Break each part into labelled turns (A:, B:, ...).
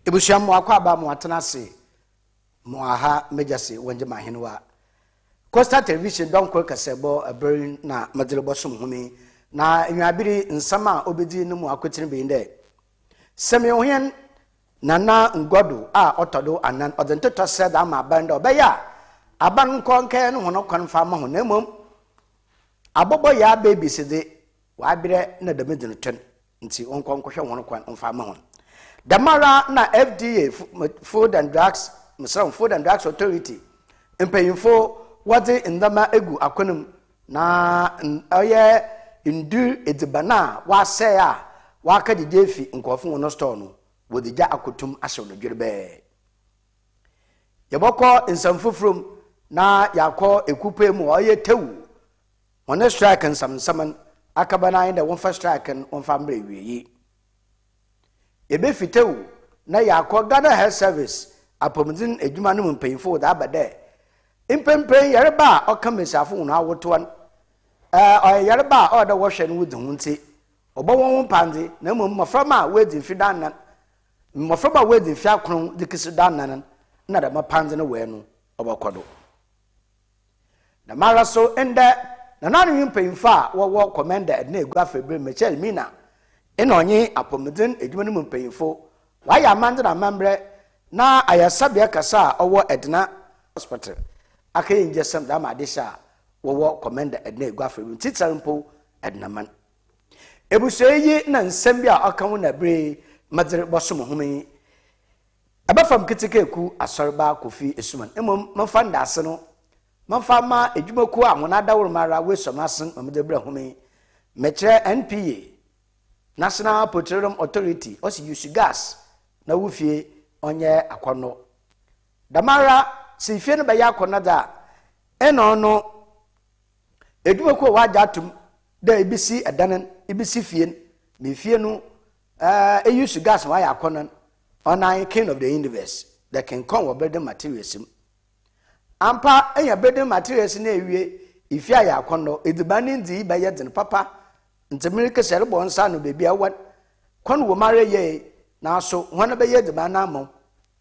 A: Ebusham mo akwa ba mo atena se mo aha mejase wonje mahenwa Costa Television don ko kasebo abrin na madelebo som humi na enwabiri nsama obedi no mu akotire be nde seme ohien nana ngodo a otodo anan odento said ama banda obeya aban konke no hono konfa ma ho na mom abobo ya baby sede wa bire na damedin ten nti onkonkohwe hono kwan onfa ma ho Damara na FDA Food and Drugs Authority impayinfo wade ndama egu akonum na oye ndu edibana wa say a wa ka didefi nkofo wono store no wodija akotum ahye no dwerebe yeboko nsamfufrum na yakọ ekupe mu oye tewu wono strike nsamsaman akabana inde won fa strike won fa mbre wiyi ebe fitewu na yakọ Ghana Health Service apomdin edwuma no mpayinfo da abade impempen yareba okamesafo no awotoan yareba oda wohwe no wudi hunti obowon pande na maframa wedi fidanan maframa wedi fiakron dikisi danan na da mapande no we no obakodo na maraso ende na nanu impemfa wo commander na egu afebre Michel Mina enonye apomdin edwuma no mpayinfo waya mande na membre na ayasabia kasa owo Edna Hospital akaye njesam da ma desha wo commander Edna Egwafre titsarimpo Edna man ebusoyi na nsem bia aka ho na bre madere bosom home abafam kitikeku asorba kofi esuman emom manfa ndase no manfa ma edwumaku a wona daworo mara wesomasen mamede bra home mekire NPA National Petroleum Authority osi use gas na wufie onye akono damara sifie no be yakona da eno no edwumaku waja atum da ibisi edanen ibisi fie me fie no use gas wa yakona on king of the universe that can come with building materials ampa enya building materials na ewie ifia yakono edibani ndi be yedin papa ntemirike serebo nsa no bebi awan kon wo mare ye na so hwana be yedima na mo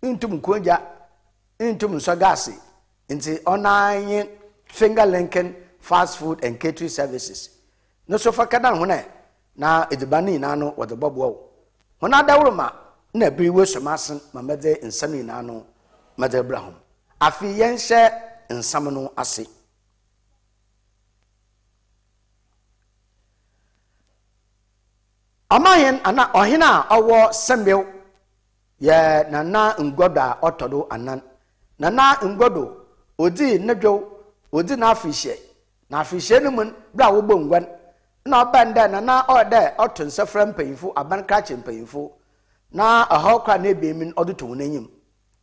A: intum konja intum so gas nti online finger linking fast food and catering services no so fakada hona na edibani na no wo de bobo hona dawroma na briwe somasen mamede nsami na no mede brahom afi yenhye nsam no ase amahen ana ohina owo sembel ye nana ngoda otodo anan nana ngodo odi nedwo odi na afihye no mun bra wo bongwan na obanda nana ode otun sefra mpayinfo abanka chempayinfo na ahokra na ebemin odoto wonanyim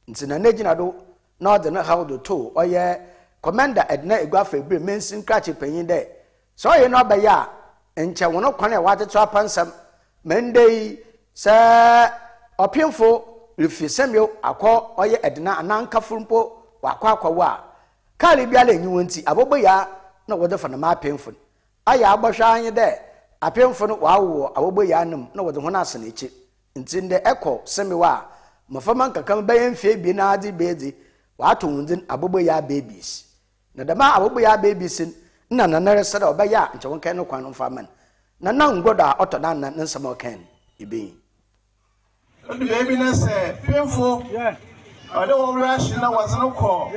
A: nti na negina do na ode na hawdo to oye commander Edna Egwafre bre mensin krache panyin de so ye no abaya enche wono kwane wateto apansam Monday sa opimfo refisemyo akọ oye Edna ananka furumpo wakọ wa kali bia la nyiwo nti abobo ya na wode fa na mapemfo aya agbahwa anye de apemfo no wawo abobo ya nam na wode hona asana echi nti nde ekọ semewa mafama nkakam bayan fie bi na adi bedi wato wundin abobo ya babies na dama abobo ya babies na nanare sada obaya nche wonkan no kwan mfaman na ngoda otoda na nsama kan ibe
B: the baby na say painful ode wo rush na wazano ko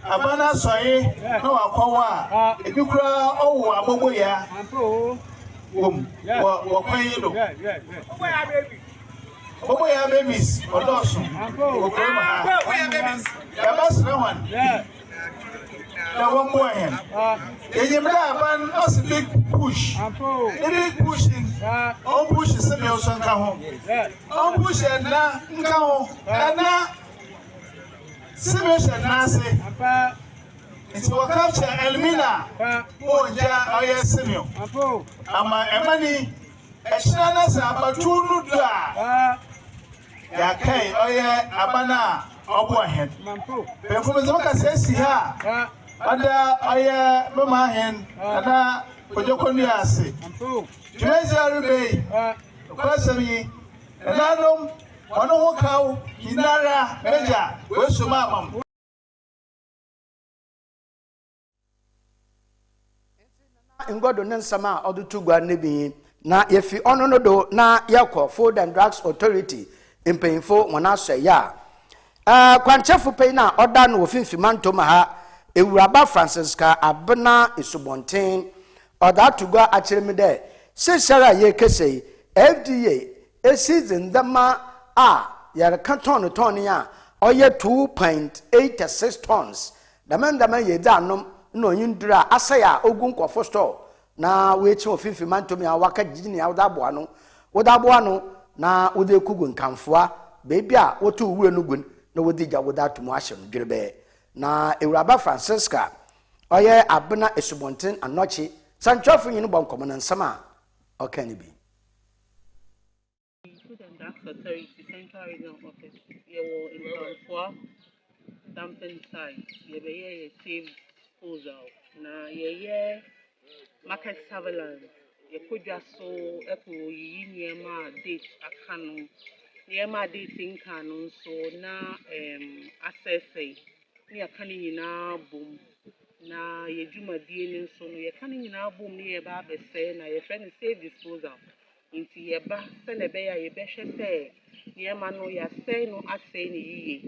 B: abana soye na wakwa ebi kura owo abobo ya wo kwan yido abobo ya babies odoso wo kwan ma abobo ya babies ya basra wan the one more hand. Ban us big push. Big pushing. On push is semi also home. On push and now na semi na say. It's what capture Elmina. Oh ja oya semi. Ama emani eshana sa batulu da. Ya kai oya abana obo hand. Performance maka say ha. Ada aya mama hen ana ojokoni ase Treasury Bay kwasami enanom One who cow, Hinara, Major, where's your mamma?
A: Ngodo ne nsama odutu gwa ne bi na yefi ono no do na yakọ Food and Drugs Authority mpanyimfo wona so ya kwanchefu pay na oda no ofinfimanto ma ha ewuraba Francisca Abena Esubonten oda tugwa achiremi de sesara ye kese FDA season dama yar canton ton ya oye 2.86 tons dama ye danom no yindura asaya ogun kwofo store na wechi ofinfimanto mi awaka jini awdabo ano na wode kugu nkamfoa beebi a wotu uwe nugun na wodi ja wodatu mu ahye dwerebe na Ewuraba Francisca oye Abena Esubonten anochi sanchofu yin bo nkomo na nsama okani bi
C: Food and Drugs Authority Central Regional Office yewo in Kamfoa dumping site ye save disposal na ye market surveillance ye kodwa so epo yi niema date akano niema date nkano so na assessing ni akani nyina bom na ye dwumadie ni so no ye kani nyina bom ni ye ba bese na ye friend save disposal inti ye ba se na be ya ye be hwe se niema no ya se no asay ni yiye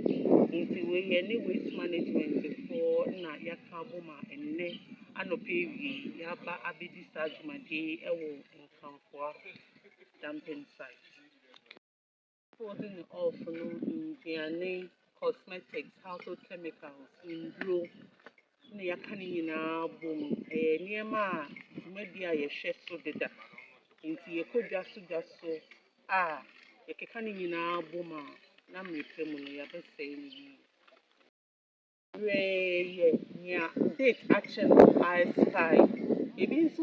C: inti we ye ni waste management for na yaka boma enne anopewi yaba abedi sajumade ewo nkanfoa dumping site posing off no in cosmetics household chemicals in blue na yaka ni nyina bom niema media ye hwe so deda inti ye kodwa so ye keka ni nyina boma na mepemu no ya be say ni date action expire. It means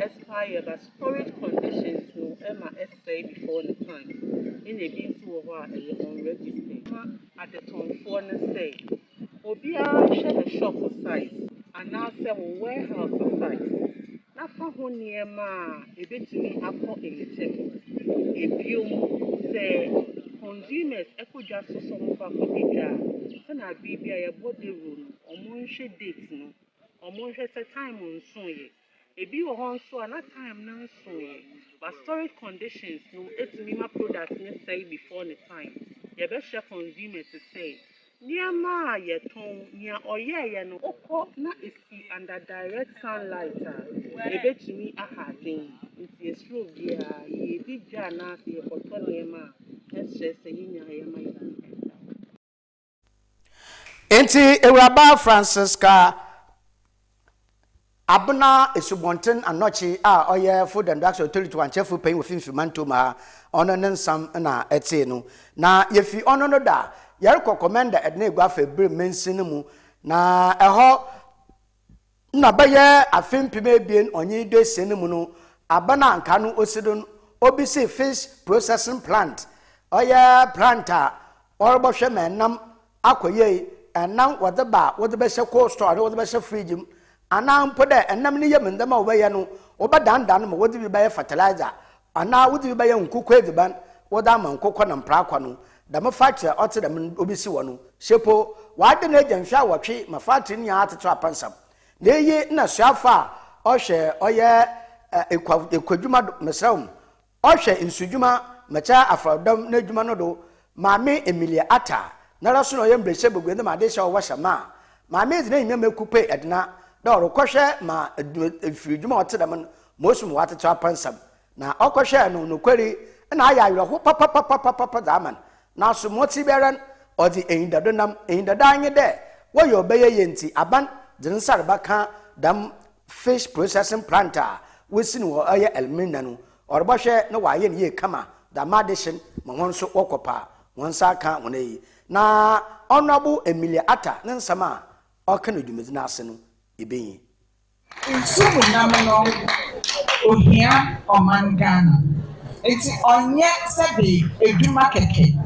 C: expire but storage conditions no essay before the time. In a being unregistered. At the time for say Obia share the shop size and now sell warehouse size. Na fa ho niema ebetumi akọ elitem. Ebiom say consumers ekwadwa so some fa kodwa na bibia ye body room omonhwe date no omonhwe se time nso ye ebi wo hon so na time na nso ye but storage conditions no etumi ma product ne say before the time ye be share consumers to say niema ye ton nia oyeye no okọ na esi under direct sunlight ebetumi ahadin nti esro bia ye bi gya na ye koto niema stress yinya ye ma ye
A: enti Ewuraba Francisca Abena Esubonten anochi oye Food and Drugs Authority wanchefu pay ofinfimanto ma ono ne nsam na ete no na yefi ono no da yereko commander edna egwa febre mensin mu na eho na baye afempim ebien onye do sen mu no Abena anka no osido obisi fish processing plant oye planta orbo hwe menam akoye enam wode be she cold store wode be she fridge anam po de enam ne yem ndama obaye no obadandan mo wode bi baye fertilizer ana wode bi baye nkukọ ediban wode ama nkukọ na mprakwa no da me factory ote da obisi wo no shepo wade na agyanhwa wotwe ma factory nya ateto apansam na eyi na suafa ohwe oye ekwadwuma mesrawum ohwe insudwuma mecha afrodam na adwuma no do maame Emilia Ata na raso no yem breche begwe na made sha washa ma me zina nyame kupe edna da orokwohwe ma efridwuma ote da man mosum wateto apansam na okohwe no nokwari na aya ayro papa zaman na so moti beran odi endadonam endadanye de wo yo beye yenti aban dinsar baka dam fish processing plant wesini wo aye elmina no orbohwe na waye ne ye kama da madishin ma wonso okopa wonsa ka wonayi na honorable Emilia Ata ne nsama oka na dumezi na ase no ebenyi
D: nsumu namono ohia omangana eti onye sebe eduma keke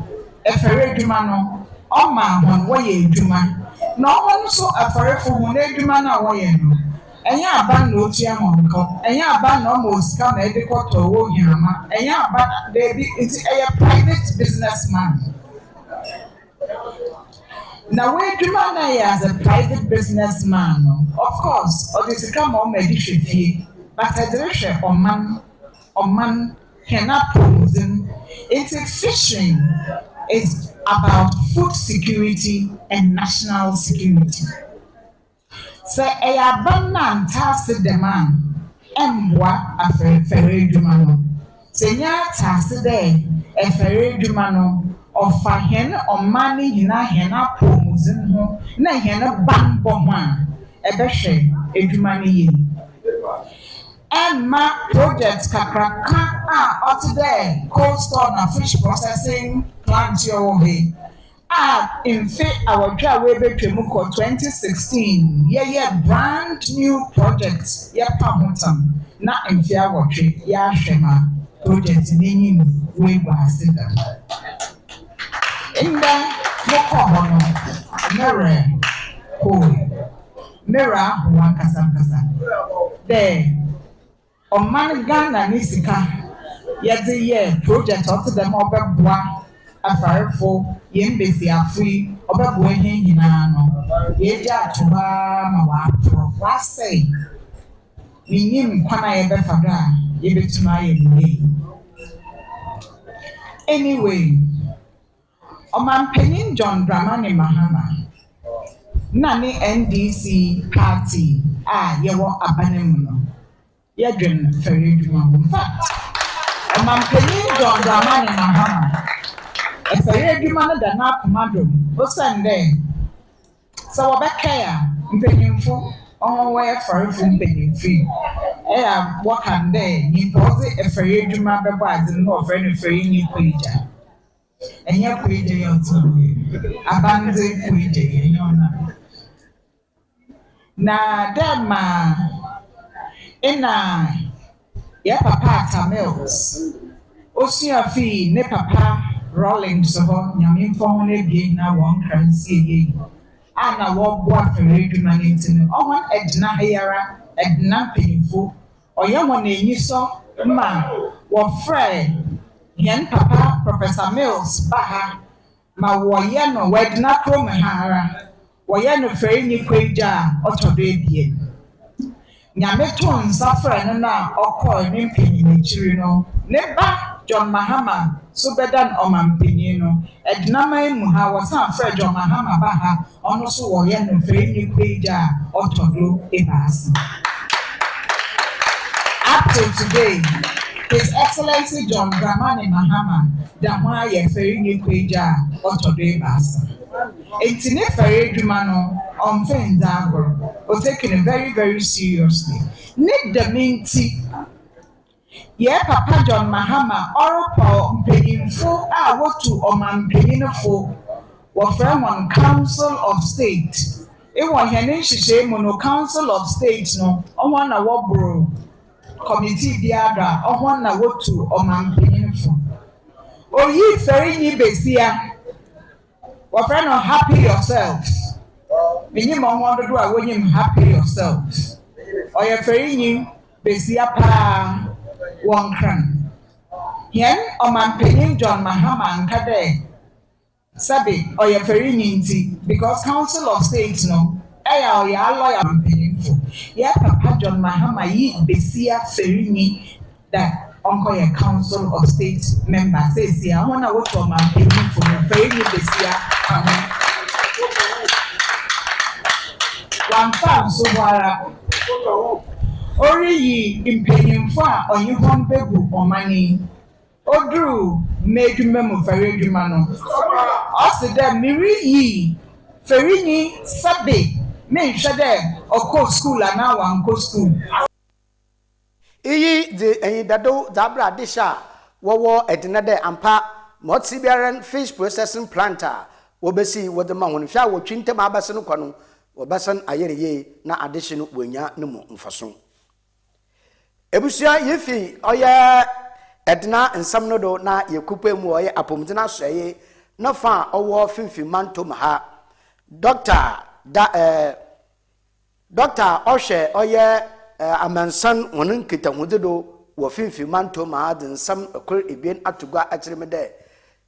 D: efere eduma no ọma hon wo ye eduma na ọmọ nso afarefo hon eduma na wo ye no Enya aban no tia monko. Enya aban no mo sika na ede kwoto wo hiama. Enya aban dey be it's a private businessman. Now we do man as a private businessman. Of course, or this come on medicine, but I direction on man cannot promoting. It's fishing is about food security and national security. Say a abundant task demand embwa a ferry dumano. Say ya task day a ferry dumano of a hen or money in a hen up promoting home, na hen a bang bomb a beshe a dumani. And my project Kakraka out today, cold store and fish processing plant your way. In fact, our travel to Muko 2016, brand new project, Pamutam, not in fair watching, Shema project in way was in the Mokohono, Mirror, one Casam. There. On man Ghana Nisika, yet the year project up to the mobile bois, a fire for Yembesi are free, or a boy hanging on. Yeja to Bama, what say? Minim Kwana ever fada, ye to my anyway. O man penning John Dramani Mahama Nani NDC party, yewa abanemuno. Yadrin ferry drum. In fact, a man penning John Dramani Mahama. A ferry drum that not commandum, was Sunday. So a backaya, penning for on way for a full penny free. What can they? He poses a ferry drum by the no friend of ferry new creature. And your creature, abandoned creature, now, that man. Ya papa Tamils. Osia fee ne papa Rollins so nyame phone again na one currency ye. Ana wo boa fere dwuma ntin. O won edna hayara, edna pinfo. Oya won enyi so ma wo frɛ yen papa Professor Mills baha ma wo ye no wedna krom hara. Wo ye no fere ni kwaja otodo ebie. Nyame ton safra no na okọ ni mpanyin chiri no neba John Mahama so bedan omampanyin no ednaman mu ha wasan fra John Mahama ba ha ono so wo ye no fre ni kweja otodo ebas. Up to today, His Excellency John Dramani Mahama damwa ye fre ni kweja otodo ebas. Etine fere dwuma no on or taking it very, very seriously. Need the minty. Yeah, Papa John Mahama, or Paul paying full hour to Oman paying full. What from one Council of State. It was Henishi Mono Council of State, no, on one hour bro. Committee the other, on one hour to Oman paying full. Oh, ye ferry ye besia. What friend or happy yourself. Minimum wonder do I want him happy yourself. Or you're ferrying you, Besia Pa, one cran. Yen or man paying John Mahama and Kade. Sabi, or you're ferrying inti, because Council of State no, or ya lawyer I'm paying for. Yeah, Papa John Mahama, ye Besia ferrying that Uncle your Council of State member says, yeah, I want to work for my paying for the ferrying Besia. One found so Ori impenium fa on you one babu or money. O drew made memo ferry dumano. Also, then Miri ye Ferini Sabe, men shade or co school and now one co school.
A: The Dado Dabra Disha, Wawa at another ampa, Motsibiaran fish processing planter. Wobesi with the man when Sha will chin them abasan quanu, or basan ayere na addition wenya no more fason. Ebusia yefi oya edna and some nodo na ye coupe mo ye apomdina soye no fa owo finfi manto maha Doctor Doctor Oshe oye amansan wonen kita hudedo wo finfi manto ma adin sam akor ebien atugwa atremede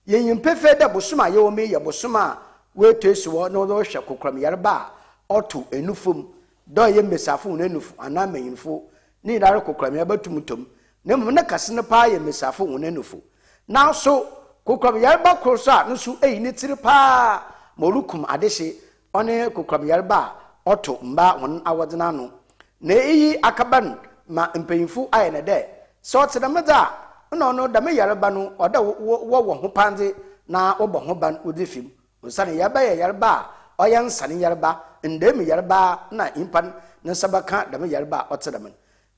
A: yen pefe da bosoma ye wo me ye bosoma we toesu wo no do hwe kokram yarba oto enufum do ye mesafo no enufu ana mayinfo ni dare kokram ya batumutom na mum na kasene pa ye mesafo wo enufu na so kokram yarba krosa no so ni tiri pa morukum adehye one kokram yarba oto mba won awodena no na eyi akaban ma mpanyinfu aye ne de so tedameda no da me yareba no oda wo ho pande na obo ho ban odefim nsane yaba ye yareba oya nsane yareba ndem yareba na impan na sabaka da me yareba otedam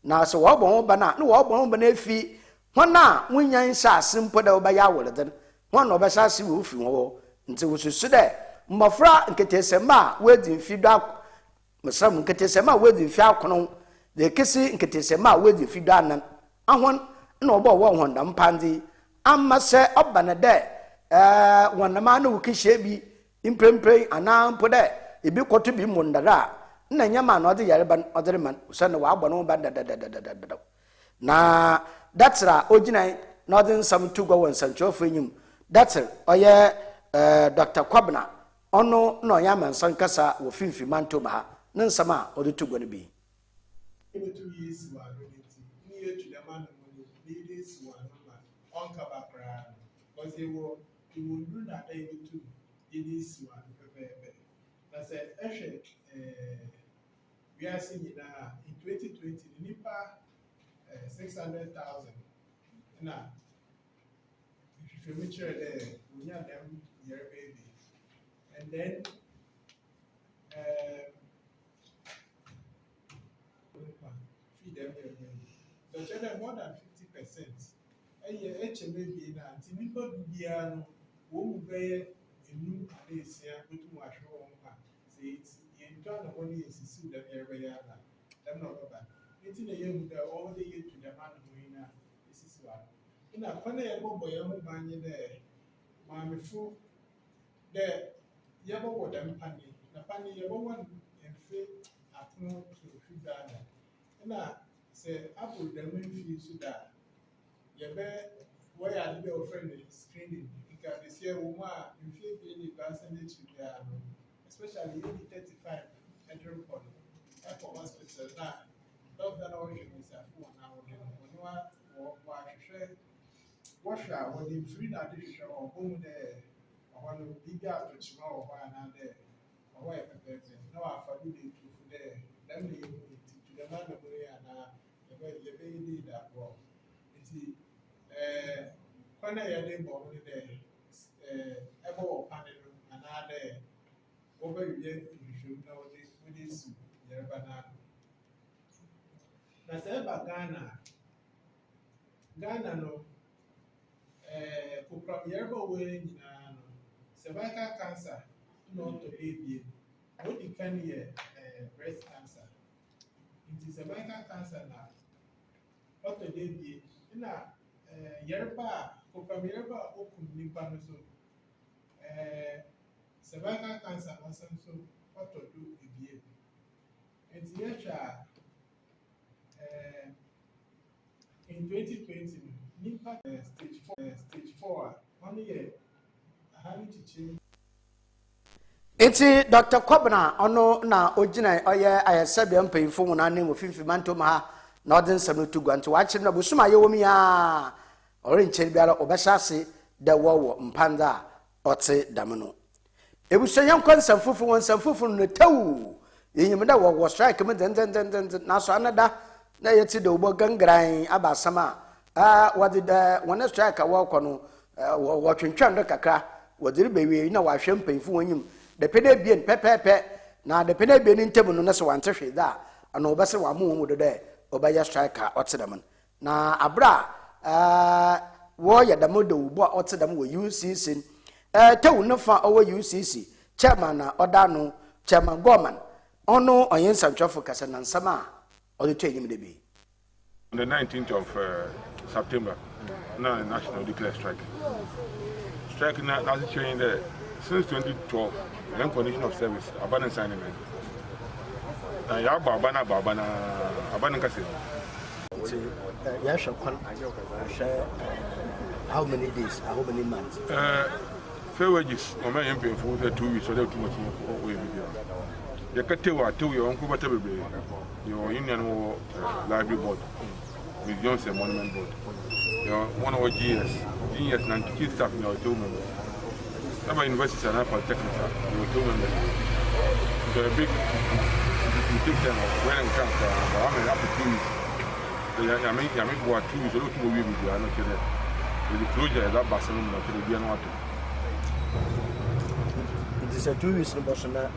A: na so wo bo ho ban na wo bo ho ban afi hona wunyan sha asimpo da oba ya woleden hona oba sha asi wo fi wo nti wo susu de mmofra nketesema wedi mfidwa mesam nketesema wedi mfi akono de kesi nketesema wedi mfidwa anan ahon na obo wo honda mpandi amma se obana de wonama na wukihye bi imprempre ana mpode ebi kwoto bi mundara na nyama na ode yare ban ode man usane wa agbono ba da na datra oginai na ode nsam tugwa wonsanchofo enyim datra oye Dr. Kwabna ono no yama nsankasa wo finfi manto ba ne nsama ode tugwa ne bi
B: because they will do that they will do it is one pepe. That's actually we are seeing that in 2020 the NIPA 600,000 now if you mature there we have them year baby and then feed them their baby so children more than 50%. HMB na tinipa bibia no wo mu beye enu adesia betu ahwe won pa say yen twa na woni esisi da ebe ya na dem no baba enti na yemu da all the year to the man no ina esisi wa ina kwana ye bobo ye ho banye de maamefo de ye bobo dem pani na pani ye bobo emfe atno to fidana ina say apple dem mfi su da yebe where are the friend screening because this year woman in few daily percentage especially 35 entering for Apple hospital now doctor now is a phone now when share washer when the free that dish or home there or one bigger to small or one there or where no I for the to there then they to the man of way and you need that work kwana ya dey bo ni dey ebo wo panel another over you should know this with this Yerba na say ba Ghana no program Yerba we nyina no cervical cancer no to baby what the kind here breast cancer it is cervical cancer na what to baby na Yerba program Yerba open nipa no so cervical cancer also so what to do again and yesha in 2020 nipa stage 4 1 year having to change
A: eti Dr. Kwabna ono na ogina oye ayesabia mpanyimfo wona ne mo fifi mantom ha na odin sam to gwanto wa kire na busuma ye womi ya orenche biara obesase da wo mpanda ote damno ebusanyan konsam fufu wonsam fufu no tawu yenyim da wo strike me den na so anada na yeti de ubo gangran abasama wadi da wona strike wa kono wo twentwan do kakra wadi bewe na wa hwe mpanyimfo wonyim de pede bien pepepe na de pede bien ntemu no na so wante hwe da ana obese wa mu do de obaya striker otedam na abra wo ya damo de ubo otedam wo UCC tawu no fa owo UCC chairman na odano chairman Gorman ono oyensa ntwofo kasa na nsama odo twenyim de bi
E: on the 19th of September now national declare strike now that's showing that since 2012 when condition of service abandon signing ya babana abana kasi
F: ya shakwan how many days how many months
E: fair wages o me yempe for the 2 weeks or the 2 months o we be ya katewa tew yo nko bata bebe yo union wo library board with Johnson monument board yo one of GS 90 kids staff no tew member Aba university and polytechnic yo tew member so a big you take them when and come I'm in up to 2 weeks ya me go 2 weeks so to we be no kede the closure that Barcelona no kede bia no ato
F: it is a 2 weeks no boss na